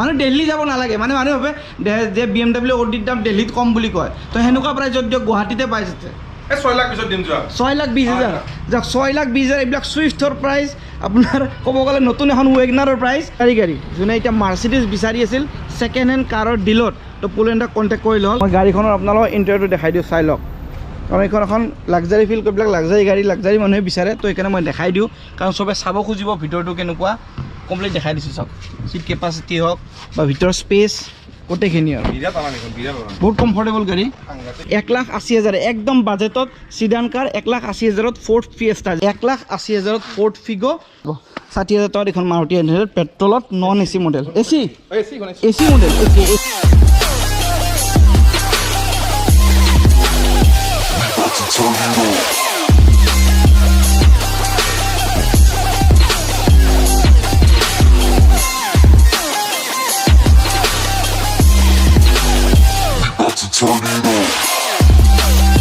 মানে দিল্লী যাব নালাগে মানে মানুহে ভাবে যে BMW অডিৰ দাম দিল্লীত কম বুলি কয় তো হেনেকুৱা প্ৰাইজত দিয়ক গুৱাহাটীতে পাই যাতে 6 লাখ পিছত দিম যোৱা 6,20,000 যাক 6,20,000 এইবিলাক সুইফটৰ প্ৰাইচ আপোনাৰ ক'ব গ'লে নতুন এখন ৱেগনাৰৰ প্ৰাইচ গাড়ী যোনে এতিয়া মাৰ্চিডিজ বিচাৰি আছিল ছেকেণ্ড হেণ্ড কাৰৰ ডিলত তো পুলেণ্ডাক কণ্টেক্ট কৰি লওক মই গাড়ীখনৰ আপোনালোকক ইণ্টেৰিয়ৰটো দেখাই দিওঁ চাই লওক কাৰণ এইখন এখন লাক্সাৰী ফিল কৰিবিলাক লাক্সাৰী গাড়ী লাক্সাৰী মানুহে বিচাৰে তো সেইকাৰণে মই দেখাই দিওঁ কাৰণ চবে চাব খুজিব ভিতৰটো কেনেকুৱা কমপ্লিট দেখাই দিছোঁ চাওক চিট কেপাচিটি হওক বা ভিতৰৰ স্পেচ গোটেইখিনি আৰু বহুত কমফৰ্টেবল গাড়ী 1,80,000 একদম বাজেটত চিডান car 1,80,000 Ford Fiesta 1,80,000 Ford Figo 60,000 টকাত এখন মাৰুতি 800 পেট্ৰলত non AC model AC model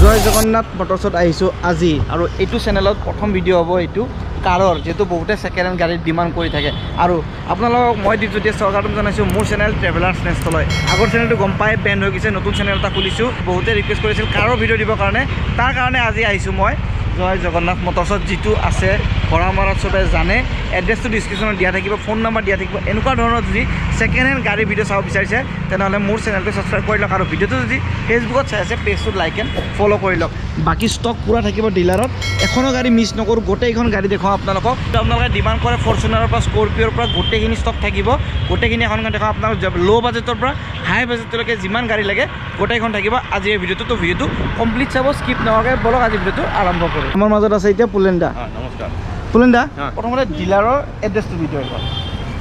Jai Jagannath মটৰ্ছত আহিছোঁ আজি আৰু এইটো চেনেলত প্ৰথম ভিডিঅ' হ'ব এইটো কাৰৰ যেহেতু বহুতে ছেকেণ্ড হেণ্ড গাড়ীৰ ডিমাণ্ড কৰি থাকে আৰু আপোনালোকক মই দীপজ্যোতি চৰকাৰক জনাইছোঁ মোৰ চেনেল ট্ৰেভেলাৰ্ছ নেক্সটলৈ আগৰ চেনেলটো গম পাই বেণ্ড হৈ গৈছে নতুন চেনেল এটা খুলিছোঁ বহুতে ৰিকুৱেষ্ট কৰিছিল কাৰৰ ভিডিঅ' দিবৰ কাৰণে তাৰ কাৰণে আজি আহিছোঁ মই জয় জগন্নাথ মটৰ্ছত যিটো আছে ঘৰামাৰাত চবে জানে এড্ৰেছটো ডিছক্ৰিপশ্যনত দিয়া থাকিব ফোন নম্বৰ দিয়া থাকিব এনেকুৱা ধৰণৰ যদি ছেকেণ্ড হেণ্ড গাড়ী ভিডিঅ' চাব বিচাৰিছে তেনেহ'লে মোৰ চেনেলটো ছাবস্ক্ৰাইব কৰি লওক আৰু ভিডিঅ'টো যদি ফেচবুকত চাই আছে পেজটোত লাইক এণ্ড ফ'ল' কৰি লওক বাকী ষ্টক পূৰা থাকিব ডিলাৰত এখনো গাড়ী মিছ নকৰোঁ গোটেইখন গাড়ী দেখুৱাওঁ আপোনালোকক আপোনালোকে ডিমাণ্ড কৰে ফৰ্চুনাৰৰ পৰা স্কৰ্পিঅ'ৰ পৰা গোটেইখিনি ষ্টক থাকিব গোটেইখিনি এখন দেখাওঁ আপোনালোক ল' বাজেটৰ পৰা হাই বাজেটলৈকে যিমান গাড়ী লাগে গোটেইখন থাকিব আজি এই ভিডিঅ'টো ভিডিঅ'টো কমপ্লিট চাব স্কিপ নোহোৱাকৈ বলক আজি ভিডিঅ'টো আৰম্ভ কৰোঁ আমাৰ মাজত আছে এতিয়া পুলেণ্ডা নমস্কাৰ পুলেণ্ডা প্ৰথমতে ডিলাৰৰ এড্ৰেছটো ভিডিঅ' এখন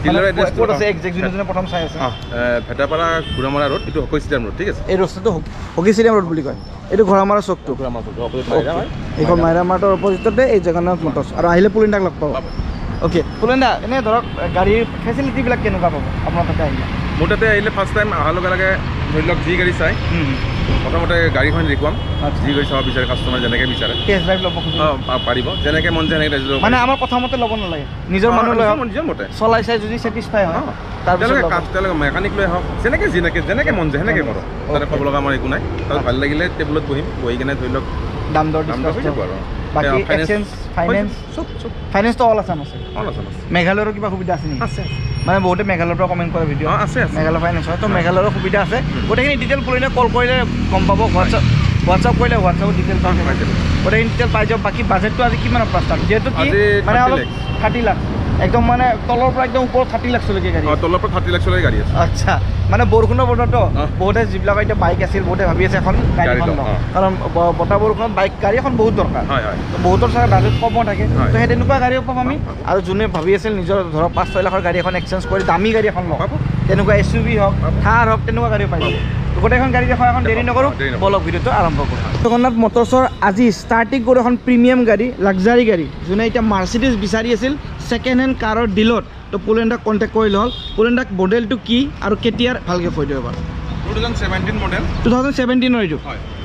ডিলাৰৰ এড্ৰেছ ক'ত আছে এক্সেক্ট যোনজনে প্ৰথম চাই আছে ভেটাপাৰা ঘোৰামাৰা ৰোড এইটো হকি ষ্টেডিয়াম ৰোড ঠিক আছে এই ৰাস্তাটো হকি ষ্টেডিয়াম ৰোড বুলি কয় এইটো ঘোৰামাৰা চকটো এইখন মাইৰা মাৰ্টৰ অপজিটতে এই জগন্নাথ মটৰ্ছ আৰু আহিলে পুলেণ্ডাক লগ পাব অ'কে পুলেণ্ডা এনেই ধৰক গাড়ীৰ ফেচিলিটিবিলাক কেনেকুৱা পাব আপোনাৰ তাতে আহিলে মোৰ তাতে আহিলে ফাৰ্ষ্ট টাইম অহাৰ লগে লগে ধৰি লওক যি গাড়ী চাই প্ৰথমতে গাড়ীখন দেখুৱাম যি গাড়ী চাব বিচাৰে কাষ্টমাৰ যেনেকৈ বিচাৰে টেষ্ট ড্ৰাইভ ল'ব পাৰিব যেনেকৈ মন যায় সেনেকৈ মানে আমাৰ কথা মতে ল'ব নালাগে নিজৰ মানুহ লৈ নিজৰ মতে চলাই চাই যদি ছেটিছফাই হয় তেওঁলোকে মেকানিক লৈ আহক যেনেকৈ মন যায় সেনেকৈ কৰক তাতে ক'ব লগা আমাৰ একো নাই তাত ভাল লাগিলে টেবুলত বহিম বহি কিনে ধৰি লওক দাম দৰ হৈ যাব আৰু বাকী এক্সচেঞ্জ ফাইনেন্সটো অল আছাম আছে মেঘালয়ৰ কিবা সুবিধা আছে নেকি আছে মানে বহুতে মেঘালয়ৰ পৰা কমেণ্ট কৰে ভিডিঅ' আছে মেঘালয় ফাইনেন্স হয় তো মেঘালয়ৰ সুবিধা আছে গোটেইখিনি ডিটেইল কৰিলে কল কৰিলে গম পাব হোৱাটছআপ কৰিলে হোৱাটছআপত ডিটেইল পাই যাব গোটেইখিনি ডিটেইল পাই যাব বাকী বাজেটটো আজি কিমানৰ পৰা ষ্টাৰ্ট যিহেতু কি মানে অলপ 30 লাখ একদম মানে তলৰ পৰা একদম ওপৰত 30 লাখ চলৈকে গাড়ী তলৰ পৰা 30 লাখ চলৈকে গাড়ী আছে আচ্ছা মানে বৰষুণৰ বতৰতো বহুতে যিবিলাক এতিয়া বাইক আছিল বহুতে ভাবি আছে এখন গাড়ীখন লওঁ কাৰণ বতাহ বৰষুণত বাইক গাড়ী এখন বহুত দৰকাৰ বহুতৰ চাগে বাজেট কম থাকে তো সেই তেনেকুৱা গাড়ীও পাম আমি আৰু যোনে ভাবি আছিল নিজৰ ধৰক 5-6 লাখৰ গাড়ী এখন এক্সচেঞ্জ কৰি দামী গাড়ী এখন লওঁ তেনেকুৱা SUV হওক থাৰ হওক তেনেকুৱা গাড়ীও পাই যাব গোটেইখন গাড়ী দেখুৱাই এখন দেৰি নকৰোঁ বলক ভিডিঅ'টো আৰম্ভ কৰোঁ জগন্নাথ মটৰ্ছৰ আজি ষ্টাৰ্টিং কৰোঁ এখন প্ৰিমিয়াম গাড়ী লাক্সাৰী গাড়ী যোনে এতিয়া মাৰ্চিডিজ বিচাৰি আছিল ছেকেণ্ড হেণ্ড কাৰৰ ডিলত তো পুলেণ্ডাক কণ্টেক্ট কৰি লওক পুলেণ্ডাক মডেলটো কি আৰু কেতিয়াৰ ভালকৈ কৈ দিব বাৰু 2017 মডেল 2017 এইটো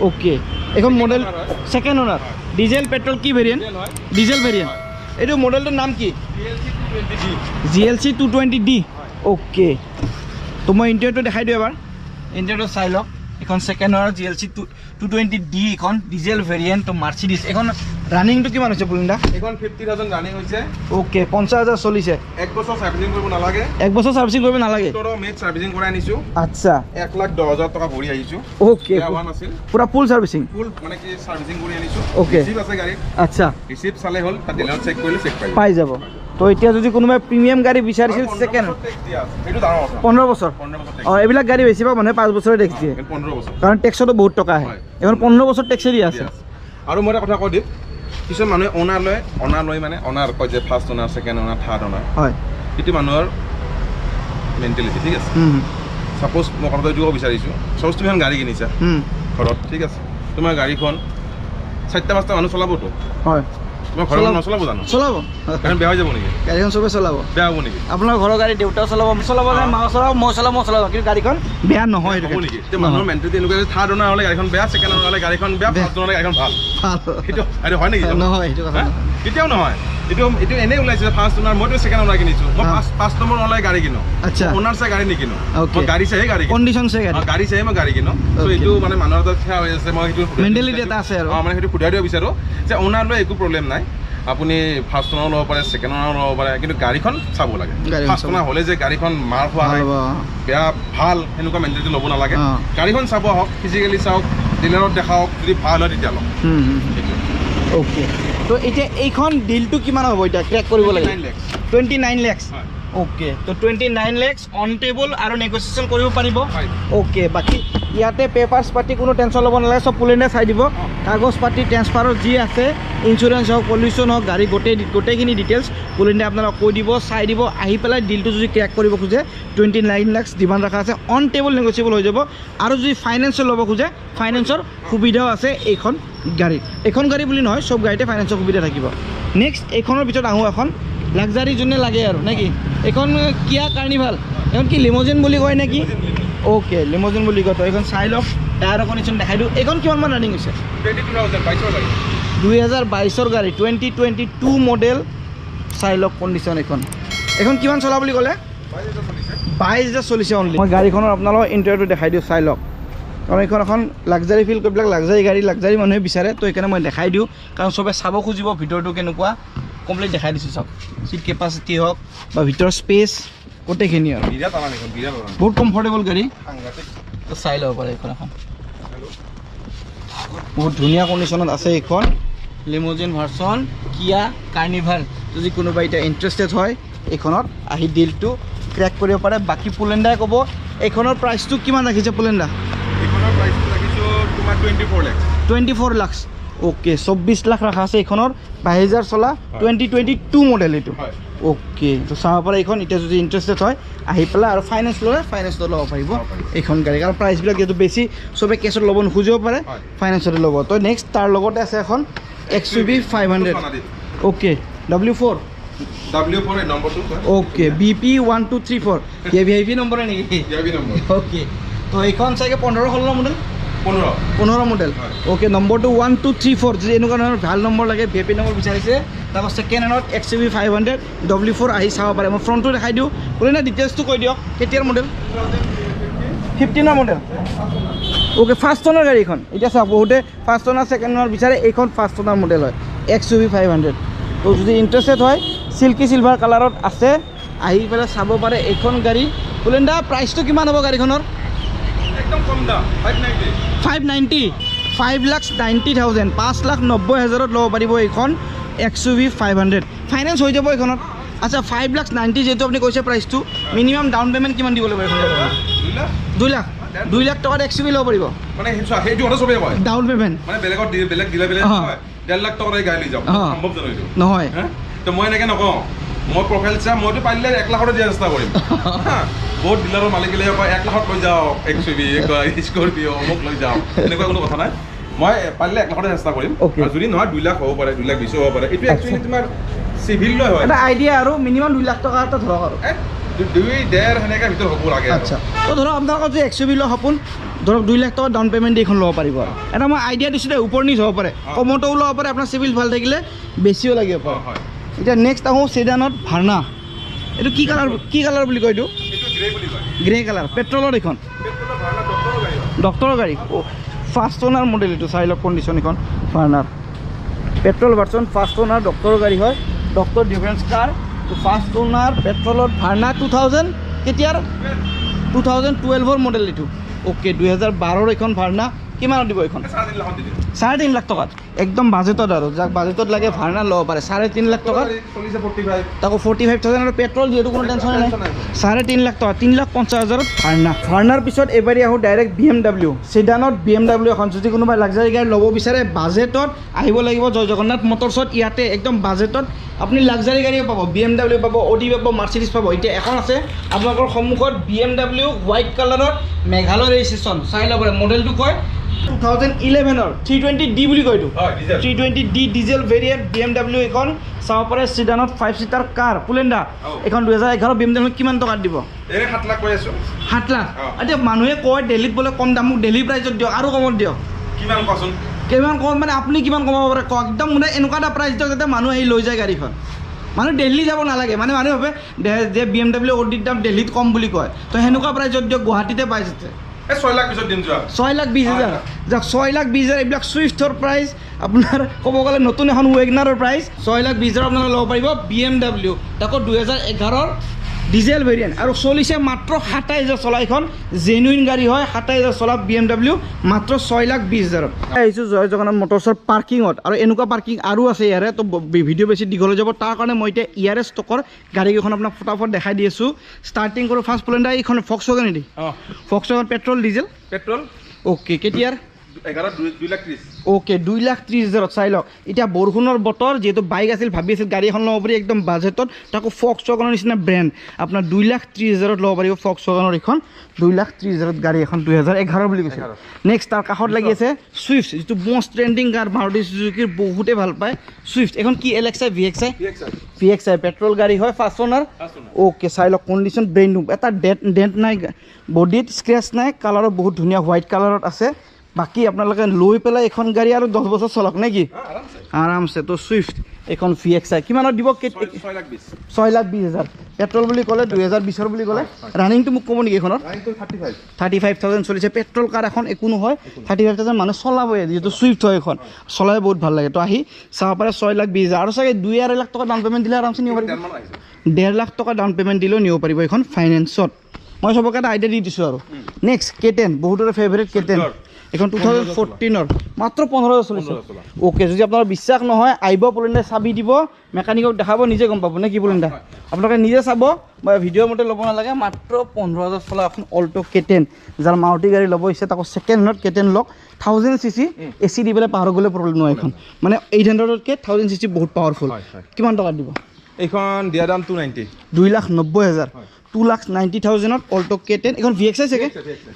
অ'কে এখন মডেল ছেকেণ্ড অনাৰ ডিজেল পেট্ৰল কি ভেৰিয়েণ্ট ডিজেল ভেৰিয়েণ্ট এইটো মডেলটোৰ নাম কি GLC 220D অ'কে তো মই ইণ্টেৰিয়ৰটো দেখাই দিওঁ এবাৰ ইণ্টেৰিয়ৰটো চাই লওক এখন ছেকেণ্ড অনাৰ GLC 220D এখন ডিজেল ভেৰিয়েণ্ট তো মাৰ্চিডিজ এখন ৰানিংটো কিমান হৈছে পুলিন্দা এখন 50,000 ৰানিং হৈছে ওকে 50,000 চলিছে এক বছৰ সাৰ্ভিসিং কৰিব নালাগে এক বছৰ সাৰ্ভিসিং কৰিব নালাগে তোৰ মেট সাৰ্ভিসিং কৰাই আনিছো আচ্ছা 1,10,000 টকা ভৰি আহিছো ওকে পুৰা ফুল সাৰ্ভিসিং ফুল মানে কি সাৰ্ভিসিং কৰি আনিছো ওকে ৰিসিপ্ট আছে গাড়ী আচ্ছা ৰিসিপ্ট চালে হ'ল তা ডিলাৰ চেক কৰিলে চেক পাই যাব তো এতিয়া যদি কোনোবাই প্ৰিমিয়াম গাড়ী বিচাৰিছিল ছেকেণ্ড এইটো ডাঙৰ আছে 15 বছৰ এইবিলাক গাড়ী বেছিভাগ মানুহে 5 বছৰে টেক্স দিয়ে 15 বছৰ কাৰণ টেক্সটো বহুত টকা আহে এখন 15 বছৰ টেক্স দি আছে আৰু মই এটা কথা কৈ দিম কিছু মানুহে অনাৰ লৈ মানে অনাৰ কয় যে ফাৰ্ষ্ট অনাৰ ছেকেণ্ড অনাৰ থাৰ্ড অনাৰ হয় এটি মানুহৰ মেণ্টেলিটি ঠিক আছে সাপোজ মই কথা দিব বিচাৰিছো সপোজ তুমি এখন গাড়ী কিনিছা ঘৰত ঠিক আছে তোমাৰ গাড়ীখন 4-5টা মানুহ চলাবতো হয় তোমাৰ ঘৰৰ নচলাব জানো চলাব কাৰণ বেয়া হৈ যাব নেকি গাড়ীখন চবে চলাব বেয়া হ'ব নেকি আপোনাৰ ঘৰৰ গাড়ী দেউতা চলাব নে মা চলাব মই চলাব কিন্তু গাড়ীখন বেয়া নহয় হ'ব নেকি তে মানুহৰ মেণ্টেলিটি এনেকুৱা যে থাৰ্ড অনাৰ হ'লে গাড়ীখন বেয়া ছেকেণ্ড অনাৰ হ'লে গাড়ীখন বেয়া ফাৰ্ষ্ট অনাৰ হ'লে গাড়ীখন ভাল সেইটো হয় নেকি নহয় সেইটো কথা কেতিয়াও নহয় এইটো এনেই ওলাইছে ফাৰ্ষ্ট ওনাৰ মইতো ছেকেণ্ড ওনাৰ কিনিছো মই পাঁচ নম্বৰ ওলাই গাড়ী কিনো আচ্ছা ওনাৰ চাই গাড়ী নিকিনো মই গাড়ী চাই গাড়ী কণ্ডিশ্যন চাই গাড়ী চাই মই গাড়ী কিনো চ' এইটো মানে মানুহৰ তাত সেয়া হৈ আছে মই সেইটো মেণ্টেলিটি এটা আছে আৰু মানে সেইটো সুধাই দিব বিচাৰোঁ যে ওনাৰ লৈ একো প্ৰব্লেম নাই আপুনি ফাৰ্ষ্ট ওনাৰো ল'ব পাৰে ছেকেণ্ড ওনাৰো ল'ব পাৰে কিন্তু গাড়ীখন চাব লাগে ফাৰ্ষ্ট ওনাৰ হ'লে যে গাড়ীখন মাৰ খোৱা নাই বেয়া ভাল সেনেকুৱা মেণ্টেলিটি ল'ব নালাগে গাড়ীখন চাব আহক ফিজিকেলি চাওক ডিলাৰত দেখাওক যদি ভাল হয় তেতিয়া লওক অ'কে তো এতিয়া এইখন ডিলটো কিমান হ'ব এতিয়া ক্ৰেক কৰিব লাগে 29 lakhs অ'কে তো 29 lakhs অন টেবল আৰু নেগচিয়েশ্যন কৰিব পাৰিব অ'কে বাকী ইয়াতে পেপাৰ্ছ পাতি কোনো টেনশ্যন ল'ব নালাগে চব পুলেণ্ডে চাই দিব কাগজ পাতি ট্ৰেন্সফাৰৰ যি আছে ইঞ্চুৰেঞ্চ হওক পলিউশ্যন হওক গাড়ী গোটেইখিনি ডিটেইলছ পুলেণ্ডে আপোনালোকক কৈ দিব চাই দিব আহি পেলাই ডিলটো যদি ক্ৰেক কৰিব খোজে 29 lakhs ডিমাণ্ড ৰখা আছে অন টেবল নেগচিয়েবল হৈ যাব আৰু যদি ফাইনেন্সৰ ল'ব খোজে ফাইনেন্সৰ সুবিধাও আছে এইখন গাড়ী বুলি নহয় চব গাড়ীতে ফাইনেন্সৰ সুবিধা থাকিব নেক্সট এইখনৰ পিছত আহোঁ এখন লাক্সাৰী যোনে লাগে আৰু নেকি এইখন কিয়া কাৰ্নিভাল এখন কি লিমোজিন বুলি কয় নেকি অ'কে লিমোজিন বুলি কয় তো এইখন চাই লওক টায়াৰ কণ্ডিশ্যন দেখাই দিওঁ এইখন কিমানমান ৰানিং হৈছে 2022 গাড়ী 2022 মডেল চাই লওক কণ্ডিশ্যন এইখন কিমান চলা বুলি ক'লে 22,000 চলিছে অনলি মই গাড়ীখনৰ আপোনালোকৰ ইণ্টেৰিয়ৰটো দেখাই দিওঁ চাই লওক কাৰণ এইখন এখন লাক্সাৰী ফিল এইবিলাক লাক্সাৰী গাড়ী লাক্সাৰী মানুহে বিচাৰে তো সেইকাৰণে মই দেখাই দিওঁ কাৰণ চবে চাব খুজিব ভিতৰটো কেনেকুৱা কমপ্লিট দেখাই দিছোঁ চাওক চিট কেপাচিটি হওক বা ভিতৰৰ স্পেচ গোটেইখিনি আৰু বহুত কমফৰ্টেবল গাড়ী তো চাই ল'ব পাৰে এইখন এখন বহুত ধুনীয়া কণ্ডিশ্যনত আছে এইখন লিমোজিন ভাৰ্চন কিয়া কাৰ্নিভাল যদি কোনোবা এতিয়া ইণ্টাৰেষ্টেড হয় এইখনত আহি ডিলটো ক্ৰেক কৰিব পাৰে বাকী পুলেণ্ডাই ক'ব এইখনৰ প্ৰাইচটো কিমান ৰাখিছে পুলেণ্ডা এইখনৰ প্ৰাইচটো ৰাখিছোঁ তোমাৰ 24 lakhs অ'কে 24 লাখ ৰাখা আছে এইখনৰ 22,000 চলা 2022 মডেল এইটো অ'কে তো চাব পাৰে এইখন এতিয়া যদি ইণ্টাৰেষ্টেড হয় আহি পেলাই আৰু ফাইনেন্স ল'লে ফাইনেন্সত ল'ব পাৰিব এইখন গাড়ী কাৰণ প্ৰাইচবিলাক যিহেতু বেছি চবে কেছত ল'ব নোখোজিব পাৰে ফাইনেন্সতে ল'ব তো নেক্সট তাৰ লগতে আছে এখন XUV 500 অ'কে W4 নম্বৰটো অ'কে BP 1234 VIP নম্বৰ নেকি অ'কে তো এইখন চাগে 15-16 মডেল 15 মডেল অ'কে নম্বৰটো 1234 যদি এনেকুৱা ধৰণৰ ভাল নম্বৰ লাগে VIP নম্বৰ বিচাৰিছে তাৰপৰা ছেকেণ্ড হেণ্ডত XUV 500 W4 আহি চাব পাৰে মই ফ্ৰণ্টটো দেখাই দিওঁ বোলে না ডিটেইলছটো কৈ দিয়ক কেতিয়াৰ মডেল 15 মডেল অ'কে ফাৰ্ষ্ট অনাৰ গাড়ীখন এতিয়া চাওক বহুতে ফাৰ্ষ্ট অনাৰ ছেকেণ্ড অনাৰ বিচাৰে এইখন ফাৰ্ষ্ট অনাৰ মডেল হয় XUV 500 তো যদি ইণ্টাৰেষ্টেড হয় চিল্কি চিলভাৰ কালাৰত আছে আহি পেলাই চাব পাৰে এইখন গাড়ী পুলেণ্ডা প্ৰাইচটো কিমান হ'ব গাড়ীখনৰ একদম কম দাম 590 5,90,000 5,90,000 ল'ব পাৰিব এইখন XUV 500 ফাইনেন্স হৈ যাব এইখনত আচ্ছা 5,90,000 যেহেতু আপুনি কৈছে প্ৰাইচটো মিনিমাম ডাউন পে'মেণ্ট কিমান দিব লাগিব এইখন 2 লাখ টকাত XUV ল'ব পাৰিব মানে সেইটো কথা চবেই কয় ডাউন পে'মেণ্ট মানে বেলেগত বেলেগ 1.5 লাখ টকাৰ গাড়ী লৈ যাওক সম্ভৱ জানো এইটো নহয় তো মই এনেকৈ নকওঁ মই প্ৰফাইল চাই মইতো পাৰিলে 1 লাখতে দিয়াৰ চেষ্টা কৰিম বহুত ডিলাৰৰ মালিকলে কয় 1 লাখত লৈ যাওক XUV স্কৰপিঅ মোক লৈ যাওক এনেকুৱা কোনো কথা নাই মই পাৰিলে 1 লাখতে চেষ্টা কৰিম আৰু যদি নহয় 2 লাখ হ'ব পাৰে 2 লাখ 20 হ'ব পাৰে এইটো একচুৱেলি তোমাৰ চিভিল লৈ হয় এটা আইডিয়া আৰু মিনিমাম 2 লাখ টকা এটা ধৰক আৰু 2.5 সেনেকৈ ভিতৰত হ'ব লাগে আচ্ছা তো ধৰক আপোনালোকৰ যদি XUV লৈ সপোন ধৰক 2 লাখ টকা ডাউন পে'মেণ্ট দি এইখন ল'ব পাৰিব আৰু এটা মই আইডিয়া দিছোঁ দেই ওপৰ নিচ হ'ব পাৰে কমতো ল'ব পাৰে আপোনাৰ চিভিল ভাল থাকিলে বেছিও লাগিব পাৰে এতিয়া নেক্সট আহোঁ ছেডানত ভাৰ্না এইটো কি কালাৰ বুলি কয় এইটো গ্ৰে কালাৰ পেট্ৰলৰ এইখন ডক্টৰৰ গাড়ী ফাৰ্ষ্ট অনাৰ মডেল এইটো চাই লওক কণ্ডিশ্যন এইখন ভাৰ্নাৰ পেট্ৰল ভাৰ্চন ফাৰ্ষ্ট অনাৰ ডক্টৰৰ গাড়ী হয় ডক্টৰ ডিফাৰেঞ্চ কাৰ তো ফাৰ্ষ্ট অনাৰ পেট্ৰলত ভাৰ্না 2000 কেতিয়াৰ 2012 মডেল এইটো অ'কে 2012 এইখন ভাৰ্না কিমানত দিব এইখন 3.5 লাখ টকাত একদম বাজেটত আৰু যাক বাজেটত লাগে ভাৰ্না ল'ব পাৰে 3.5 লাখ টকাত তাকো 45,000 আৰু পেট্ৰল যিহেতু কোনো টেনশ্যন নাই 3.5 লাখ টকা 3,50,000 ভাৰ্নাৰ পিছত এবাৰি আহোঁ ডাইৰেক্ট BMW ছেডানত BMW এখন যদি কোনোবাই লাক্সাৰী গাড়ী ল'ব বিচাৰে বাজেটত আহিব লাগিব জয় জগন্নাথ মটৰ্ছত ইয়াতে একদম বাজেটত আপুনি লাক্সাৰী গাড়ীও পাব BMW পাব Audi পাব মাৰ্চিডিজ পাব এতিয়া এখন আছে আপোনালোকৰ সন্মুখত BMW হোৱাইট কালাৰত মেঘালয় ৰেজিষ্ট্ৰেশ্যন চাই ল'ব পাৰে মডেলটো কয় 2011 320D বুলি কয় এইটো 320D ডিজেল ভেৰিয়েণ্ট BMW এখন চাব পাৰে ছিডানত 5 সিটাৰ কাৰ পুলেণ্ডা এখন 2011 BMW কিমান টকাত দিব 7 লাখ কৈ আছোঁ 7 লাখ এতিয়া মানুহে কয় দিল্লীত বোলে কম দাম মোক দিল্লী প্ৰাইচত দিয়ক আৰু কমত দিয়ক কিমান কোৱাচোন কিমান কম মানে আপুনি কিমান কমাব পাৰে কওক একদম মানে এনেকুৱা এটা প্ৰাইচ দিয়ক যাতে মানুহ আহি লৈ যায় গাড়ীখন মানুহ দিল্লী যাব নালাগে মানে মানুহে ভাবে যে BMW অডিৰ দাম দিল্লীত কম বুলি কয় তো সেনেকুৱা প্ৰাইচত দিয়ক গুৱাহাটীতে পাই যাচ্ছে 6 লাখ পিছত দিম যোৱা 6,20,000 যাক 6,20,000 এইবিলাক সুইফ্টৰ প্ৰাইচ আপোনাৰ ক'ব গ'লে নতুন এখন ৱেগনাৰৰ প্ৰাইচ 6,20,000 আপোনালোকে ল'ব পাৰিব BMW তাকো 2011ৰ ডিজেল ভেৰিয়েণ্ট আৰু চলিছে মাত্ৰ 27,000 চলা এখন জেনুইন গাড়ী হয় 27,000 চলা BMW মাত্ৰ 6,20,000 আহিছোঁ জয় জগন্নাথ মটৰ্ছৰ পাৰ্কিঙত আৰু এনেকুৱা পাৰ্কিং আৰু আছে ইয়াৰে তো ভিডিঅ' বেছি দীঘল হৈ যাব তাৰ কাৰণে মই এতিয়া ইয়াৰে ষ্টকৰ গাড়ীকেইখন আপোনাক ফটাফট দেখাই দি আছোঁ ষ্টাৰ্টিং কৰোঁ ফাৰ্ষ্ট স্প্লেণ্ডাৰ এইখন ফক্সৱাগন নেকি Volkswagen petrol diesel petrol okay কেতিয়াৰ 2,30,000 অ'কে 2,30,000 চাই লওক এতিয়া বৰষুণৰ বতৰ যিহেতু বাইক আছিল ভাবি আছিল গাড়ী এখন ল'ব পাৰি একদম বাজেটত তাকো ফক্সৱাগনৰ নিচিনা ব্ৰেণ্ড আপোনাৰ 2,30,000 ল'ব পাৰিব ফক্সৱাগনৰ এইখন 2,30,000 গাড়ী এখন 2011 বুলি কৈছে নেক্সট তাৰ কাষত লাগি আছে চুইফ্ট যিটো মষ্ট ট্ৰেণ্ডিং কাৰ মাৰুতি চুজুকিৰ বহুতে ভাল পায় চুইফ্ট এখন কি LXi VXi পেট্ৰল গাড়ী হয় ফাৰ্ষ্ট অনাৰ অ'কে চাই লওক কণ্ডিশ্যন ব্ৰেণ্ড নিউ এটা ডেণ্ট নাই বডিত স্ক্ৰেচ নাই কালাৰো বহুত ধুনীয়া হোৱাইট কালাৰত আছে বাকি আপোনালোকে লৈ পেলাই এখন গাড়ী আৰু 10 বছৰ চলক নেকি আৰামছে তো চুইফ্ট এখন VXi কিমানত দিব 6,20,000 পেট্ৰল বুলি ক'লে 2020ৰ বুলি ক'লে ৰানিংটো মোক ক'ব নেকি এখনৰ 35,000 চলিছে পেট্ৰল কাৰ এখন একো নহয় 35,000 মানুহ চলাবই যিহেতু চুইফ্ট হয় এখন চলাই বহুত ভাল লাগে তো আহি চাব পাৰে 6,20,000 আৰু চাগে 2.5 লাখ টকা ডাউন পে'মেণ্ট দিলে আৰামছে নিব পাৰিব 1.5 লাখ টকা ডাউন পে'মেণ্ট দিলেও নিব পাৰিব এখন ফাইনেন্সত মই চবকে এটা আইডিয়া দি দিছোঁ আৰু নেক্সট K10 বহুতৰে ফেভাৰিট K10 এখন 2014ৰ মাত্ৰ 15,000 চলিছে ওকে যদি আপোনাৰ বিশ্বাস নহয় আহিব পুলিন্দা চাবি দিব মেকানিকক দেখাব নিজে গম পাব নে কি পুলিন্দা আপোনালোকে নিজে চাব মই ভিডিঅ' মতে ল'ব নালাগে মাত্ৰ 15,000 চলা এখন অল্টো K10 যাৰ মাৰুতি গাড়ী ল'ব ইচ্ছা তাকো ছেকেণ্ড হেণ্ডত K10 লওক 1000cc AC দি পেলাই পাহাৰ গ'লে প্ৰব্লেম নহয় এখন মানে 800তকৈ 1000cc বহুত পাৱাৰফুল কিমান টকাত দিব এইখন দিয়া দাম 2,90,000 2,90,000 অল্টো K10 এখন VXi চাগে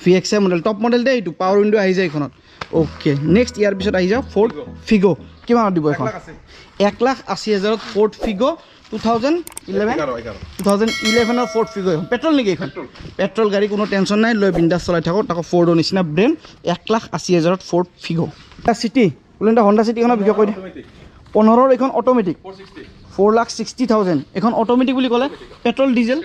VXi মডেল টপ মডেল দে এইটো পাৱাৰ উইণ্ডো আহি যায় এইখনত ওকে নেক্সট ইয়াৰ পিছত আহি যাওঁ ফ'ৰ্ড ফিগো কিমানত দিব এখন 1,80,000 ফ'ৰ্ড ফিগো 2011ৰ ফ'ৰ্ড ফিগো এখন পেট্ৰল নেকি এইখন পেট্ৰল গাড়ী কোনো টেনশ্যন নাই লৈ বিন্দাছ চলাই থাকক তাকো ফ'ৰ্ডৰ নিচিনা ব্ৰেণ্ড 1,80,000 ফ'ৰ্ড ফিগো চিটি বোলে হণ্ডা চিটিখনৰ বিষয়ে কৈ দিয়ে 15ৰ এইখন অট'মেটিক 4,60,000 এখন অট'মেটিক বুলি ক'লে petrol diesel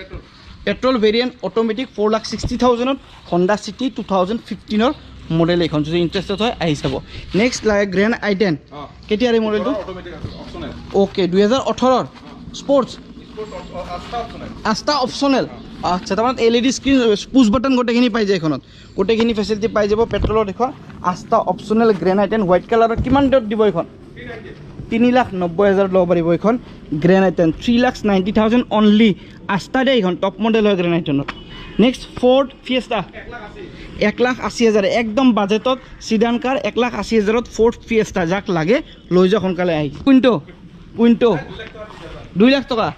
petrol variant automatic 4,60,000 Honda City 2015ৰ মডেল এইখন যদি ইণ্টাৰেষ্টেড হয় আহি চাব নেক্সট লাগে গ্ৰেণ্ড I10 কেতিয়াৰ এই মডেলটো অ'কে 2018ৰ স্পৰ্টছ আস্থা অপশ্যনেল আচ্ছা তাৰমানে LED স্ক্ৰীন পুছ বাটন গোটেইখিনি পাই যায় এইখনত গোটেইখিনি ফেচিলিটি পাই যাব পেট্ৰলৰ দেখুৱা আস্থা অপশ্যনেল গ্ৰেণ্ড I10 হোৱাইট কালাৰৰ কিমান ডেট দিব এইখন 3,90,000 ল'ব পাৰিব এইখন গ্ৰেণ্ড I10 3,90,000 অনলি আস্থা দে এইখন টপ মডেল হয় গ্ৰেণ্ড I10ৰ নেক্সট ফ'ৰ্ড ফিয়েষ্টা 1,80,000 একদম বাজেটত চিডান কাৰ 1,80,000 ফ'ৰ্ড ফিয়েষ্টা যাক লাগে লৈ যাওক সোনকালে আহি কুইণ্টো 2 লাখ টকা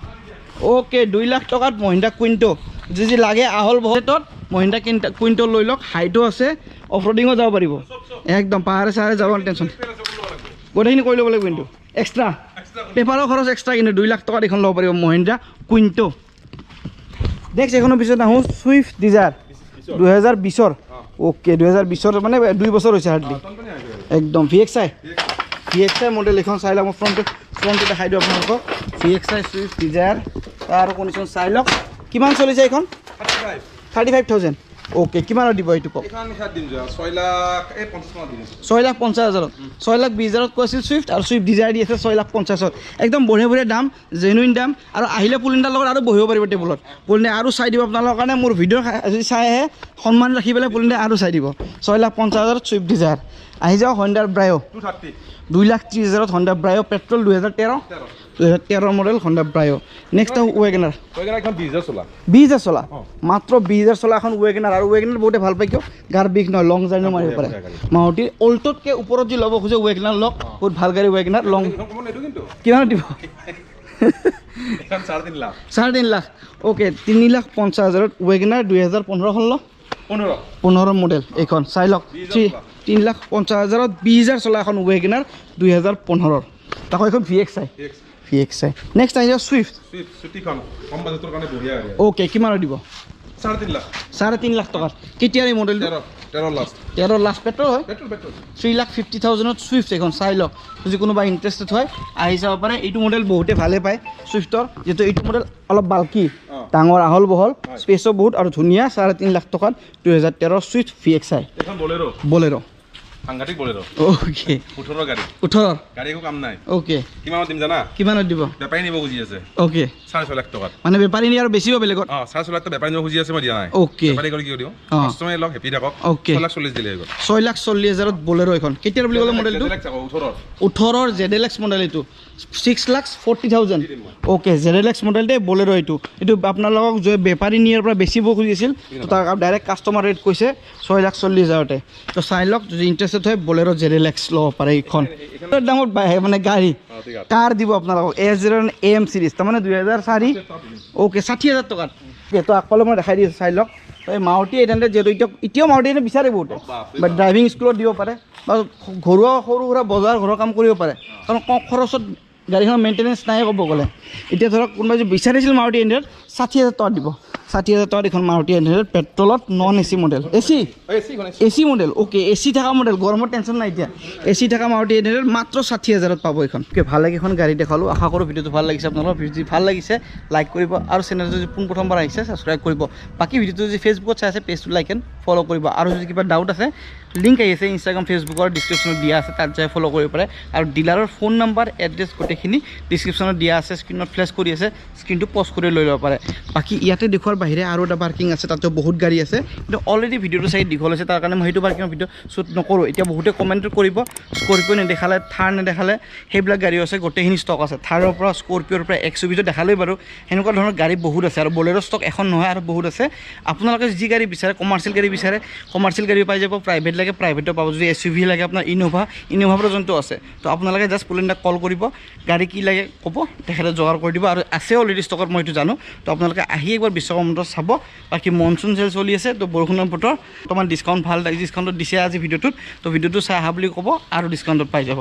অ'কে 2 লাখ টকাত মহিন্দ্ৰা কুইণ্টো যদি লাগে আহল বাজেটত মহিন্দ্ৰা কুইণ্টো লৈ লওক হাইটো আছে অফ ৰোডিঙো যাব পাৰিব একদম পাহাৰে চাহাৰে যাব টেনশ্যন গোটেইখিনি কৰি ল'ব লাগিব কিন্তু এক্সট্ৰা পেপাৰৰ খৰচ এক্সট্ৰা কিন্তু 2 লাখ টকাত এইখন ল'ব পাৰিব মহিন্দ্ৰা কুইণ্টো নেক্সট এইখনৰ পিছত আহোঁ চুইফ্ট ডিজায়াৰ 2020ৰ অ'কে 2020ৰ মানে 2 বছৰ হৈছে হাৰ্ডলি একদম VXi মডেল এইখন চাই লওক মই ফ্ৰণ্টটো দেখাই দিওঁ আপোনালোকক VXi চুইফ্ট ডিজায়াৰ তাৰ কণ্ডিশ্যন চাই লওক কিমান চলিছে এইখন 35,000 ওকে কিমানত দিব এইটো কওক 6,50,000 6,20,000 কৈছিল চুইফ্ট আৰু চুইফ্ট ডিজায়াৰ দি আছে 6,50,000 একদম বঢ়িয়া বঢ়িয়া দাম জেনুইন দাম আৰু আহিলে পুলিণ্ডাৰ লগত আৰু বহিব পাৰিব টেবুলত পুলিণ্ডাৰ আৰু চাই দিব আপোনালোকৰ কাৰণে মোৰ ভিডিঅ' যদি চাই আহে সন্মান ৰাখি পেলাই পুলিণ্ডাৰ আৰু চাই দিব 6,50,000 চুইফ্ট ডিজায়াৰ আহি যাওঁ হণ্ডাৰ Brio 2,30,000 Honda Brio petrol 2013 model Honda Brio next WagonR 20,000 চলা মাত্ৰ 20,000 চলা এখন ৱেগনাৰ আৰু ৱেগনাৰ বহুতে ভাল পায় কিয় গাৰ বিষ নহয় লং জাৰ্ণিও মাৰিব পাৰে মাৰুতিৰ অল্টতকৈ ওপৰত যি ল'ব খোজে ৱেগনাৰ লওক বহুত ভাল গাড়ী ৱেগনাৰ লং কিমানত দিব 3.5 লাখ অ'কে 3,50,000 ৱেগনাৰ 2015 খন লওক 15 মডেল এইখন চাই লওক 3,50,000 20,000 চলা এখন ৱেগনাৰ 2015 তাকো এইখন VXi নেক্সট আহি যাওঁ চুইফ্ট অ'কে কিমানত দিব 3.5 লাখ 3.5 লাখ টকাত কেতিয়াৰ এই মডেলটো 13 লাষ্ট 13 লাষ্ট পেট্ৰল হয় পেট্ৰল 3,50,000 সুইফ্ট এখন চাই লওক যদি কোনোবা ইণ্টাৰেষ্টেড হয় আহি যাব পাৰে এইটো মডেল বহুতে ভালে পায় সুইফ্টৰ যেটো এইটো মডেল অলপ বাল্কি ডাঙৰ আহল বহল স্পেচো বহুত আৰু ধুনীয়া 3.5 লাখ টকাত 2013 সুইফ্ট VXI এখন বলেৰো সাংঘাতিক বলেৰো ওকে 18 গাড়ী 18 গাড়ী একো কাম নাই ওকে কিমানত দিম জানা কিমানত দিব বেপাৰী নিব খুজি আছে ওকে 6.5 লাখ টকাত মানে বেপাৰী নি আৰু বেছিও বেলেগত 6.5 লাখ টকা বেপাৰী নিব খুজি আছে মই দিয়া নাই ওকে বেপাৰী কৰি কি দিও কাস্টমাৰ লক হেপি থাকক 6 লাখ 40 দিলে গ'ল 6,40,000ত বলেৰো এখন কেতিয়াৰ বুলি ক'লে মডেলটো 18 ZLX মডেল এইটো 6,40,000 ওকে ZLX মডেল দে বলেৰো এইটো আপোনালোকক যে বেপাৰী নিয়াৰ পৰা বেছিব খুজিছিল তো তাৰ ডাইৰেক্ট কাস্টমাৰ ৰেট কৈছে 6,40,000তে তো চাই লওক যদি ইণ্টাৰেষ্টেড হয় বলেৰো ZLX ল'ব পাৰে এইখন দামত মানে গাড়ী কাৰ দিব আপোনালোকক A0 AM সিৰিজ তাৰমানে 2004 ওকে 60,000 টকাত তো আগফালে মই দেখাই দিছোঁ চাই লওক এই মাৰুতি 800 যেটো এতিয়াও মাৰুতি 800 বিচাৰে বহুতে বাট ড্ৰাইভিং স্কুলত দিব পাৰে বা ঘৰুৱা সৰু সুৰা বজাৰ ঘৰৰ কাম কৰিব পাৰে কাৰণ কম খৰচত গাড়ীখনৰ মেইনটেনেন্স নাই ক'ব গ'লে এতিয়া ধৰক কোনোবাই যে বিচাৰিছিল মাৰুতি 800 60,000 টকা দিব 60,000 টকাত এখন মাৰুতি 800 পেট্ৰলত non AC model AC model okay AC থকা মডেল গৰমৰ টেনশ্যন নাই এতিয়া AC থকা মাৰুতি 800 মাত্ৰ 60,000ত পাব এখন ওকে ভাল লাগে এখন গাড়ী দেখালোঁ আশা কৰোঁ ভিডিঅ'টো ভাল লাগিছে আপোনালোকৰ ভিডিঅ' ভাল লাগিছে লাইক কৰিব আৰু চেনেলটো যদি পোনপ্ৰথমবাৰ আহিছে ছাবস্ক্ৰাইব কৰিব বাকী ভিডিঅ'টো যদি ফেচবুকত চাই আছে পেজটো লাইক এণ্ড ফ'ল' কৰিব আৰু যদি কিবা ডাউট আছে লিংক আহি আছে ইনষ্টাগ্ৰাম ফেচবুকৰ ডিছক্ৰিপশ্যনত দিয়া আছে তাত যাই ফ'ল' কৰিব পাৰে আৰু ডিলাৰৰ ফোন নাম্বাৰ এড্ৰেছ গোটেইখিনি ডিছক্ৰিপশ্যনত দিয়া আছে স্ক্ৰীণত ফ্লেছ কৰি আছে স্ক্ৰীণটো পজ কৰি লৈ ল'ব পাৰে বাকী ইয়াতে দেখুৱাৰ বাহিৰে আৰু এটা পাৰ্কিং আছে তাতে বহুত গাড়ী আছে কিন্তু অলৰেডি ভিডিঅ'টো চাই দীঘল হৈছে তাৰ কাৰণে মই সেইটো পাৰ্কিঙৰ ভিডিঅ' শ্বুট নকৰোঁ এতিয়া বহুতে কমেণ্ট কৰিব স্কৰপিঅ' নেদেখালে থাৰ নেদেখালে সেইবিলাক গাড়ীও আছে গোটেইখিনি ষ্টক আছে থাৰৰ পৰা স্কৰপিঅ'ৰ পৰা XUV-টো দেখালেই বাৰু সেনেকুৱা ধৰণৰ গাড়ী বহুত আছে আৰু বলেৰো ষ্টক এখন নহয় আৰু বহুত আছে আপোনালোকে যি গাড়ী বিচাৰে কমাৰ্চিয়েল গাড়ী বিচাৰে কমাৰ্চিয়েল গাড়ী পাই যাব প্ৰাইভেট লাগে প্ৰাইভেটো পাব যদি SUV লাগে আপোনাৰ ইনোভা পৰ্যন্ত আছে তো আপোনালোকে জাষ্ট পুলিনদাক কল কৰিব গাড়ী কি লাগে ক'ব তেখেতে যোগাৰ কৰি দিব আৰু আছে অলৰেডি ষ্টকত মই এইটো জানো তো আপোনালোকে আহি একবাৰ বিশ্বকৰ্মা মটৰ্ছ চাব বাকী মনচুন চেল চলি আছে তো বৰষুণৰ বতৰ তোমাৰ ডিছকাউণ্ট ভাল ডিছকাউণ্টত দিছে আজি ভিডিঅ'টোত তো ভিডিঅ'টো চাই আহা বুলি ক'ব আৰু ডিছকাউণ্টত পাই যাব